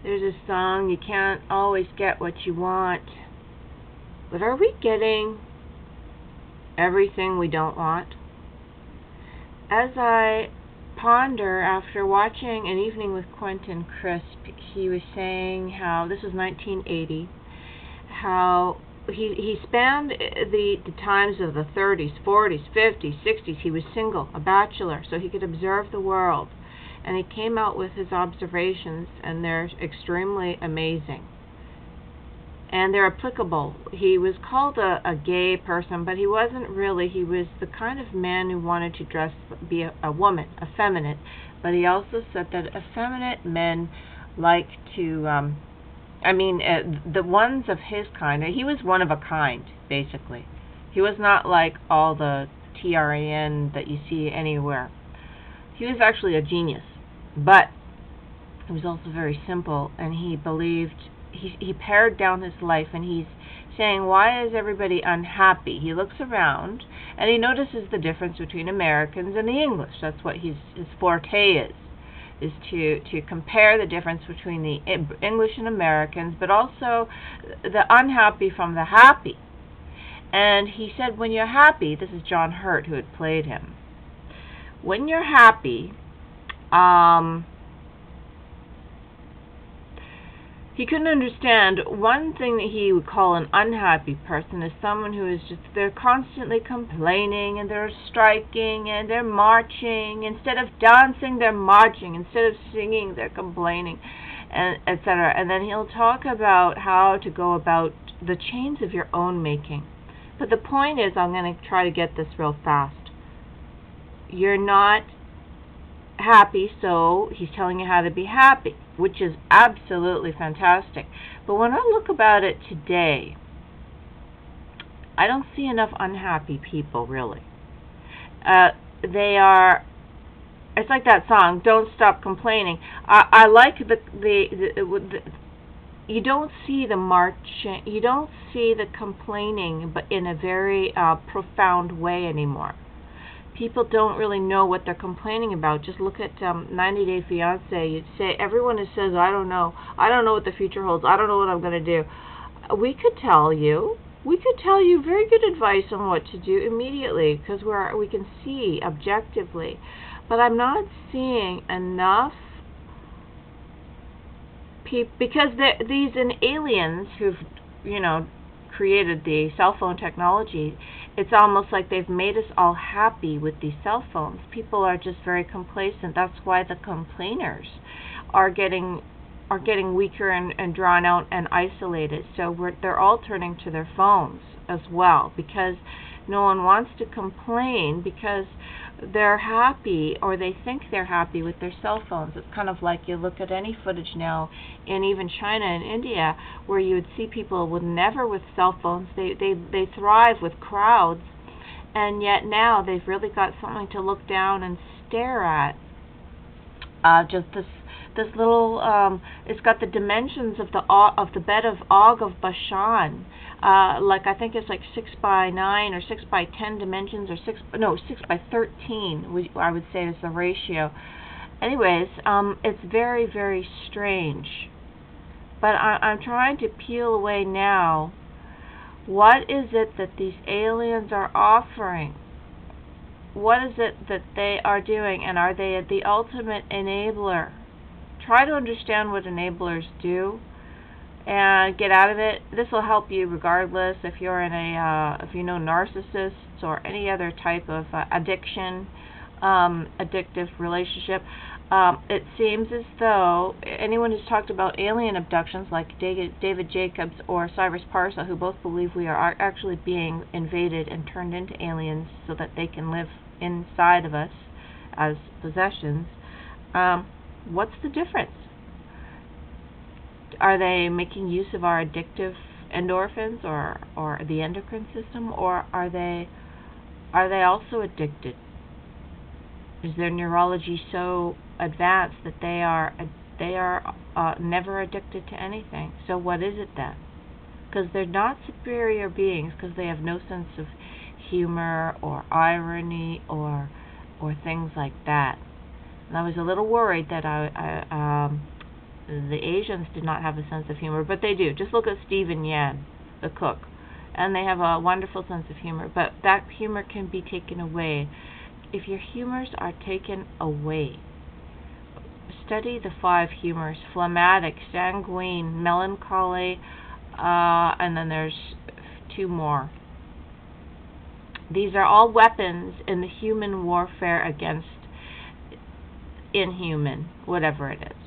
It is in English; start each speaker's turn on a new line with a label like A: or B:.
A: There's a song, you can't always get what you want. But are we getting everything we don't want? As I ponder after watching An Evening with Quentin Crisp, he was saying how, this was 1980, how he spanned the times of the 30s, 40s, 50s, 60s. He was single, a bachelor, so he could observe the world. And he came out with his observations, and they're extremely amazing. And they're applicable. He was called a gay person, but he wasn't really. He was the kind of man who wanted to be a woman, effeminate. But he also said that effeminate men like to, the ones of his kind, he was one of a kind, basically. He was not like all the TRAN that you see anywhere. He was actually a genius. But he was also very simple, and he believed, he pared down his life, and he's saying, why is everybody unhappy? He looks around, and he notices the difference between Americans and the English. That's what his forte is to compare the difference between the English and Americans, but also the unhappy from the happy. And he said, when you're happy, this is John Hurt who had played him, when you're happy, he couldn't understand one thing that he would call an unhappy person is someone who is just, they're constantly complaining, and they're striking, and they're marching. Instead of dancing, they're marching. Instead of singing, they're complaining, and etc. And then he'll talk about how to go about the change of your own making. But the point is, I'm going to try to get this real fast. You're not happy, so he's telling you how to be happy, which is absolutely fantastic. But when I look about it today, I don't see enough unhappy people, really. They are, it's like that song, Don't Stop Complaining. I like the you don't see the marching, you don't see the complaining, but in a very profound way anymore. People don't really know what they're complaining about. Just look at 90 Day Fiancé. You'd say, everyone who says, I don't know what the future holds, I don't know what I'm going to do. We could tell you very good advice on what to do immediately, because we can see objectively. But I'm not seeing enough people, because these aliens who've, created the cell phone technology, it's almost like they've made us all happy with these cell phones. People are just very complacent. That's why the complainers are getting weaker and drawn out and isolated. So they're all turning to their phones as well, because no one wants to complain, because they're happy, or they think they're happy with their cell phones. It's kind of like you look at any footage now in even China and India, where you would see people never with cell phones. They thrive with crowds, and yet now they've really got something to look down and stare at. Just this little, it's got the dimensions of the bed of Og of Bashan. I think it's like 6 by 9 or 6 by 10 dimensions, or 6 by 13, I would say is the ratio. Anyways, it's very, very strange. But I'm trying to peel away now. What is it that these aliens are offering? What is it that they are doing, and are they the ultimate enabler? Try to understand what enablers do and get out of it. This will help you regardless if you're in if you know narcissists or any other type of addiction, addictive relationship. It seems as though anyone who's talked about alien abductions, like David Jacobs or Cyrus Parsa, who both believe we are actually being invaded and turned into aliens so that they can live inside of us as possessions, what's the difference? Are they making use of our addictive endorphins or the endocrine system, or are they also addicted? Is their neurology so advanced that they are never addicted to anything? So what is it then? Because they're not superior beings, because they have no sense of humor or irony or things like that. And I was a little worried that the Asians did not have a sense of humor, but they do. Just look at Stephen Yan, the cook, and they have a wonderful sense of humor, but that humor can be taken away. If your humors are taken away, study the 5 humors: phlegmatic, sanguine, melancholy, and then there's 2 more. These are all weapons in the human warfare against inhuman, whatever it is.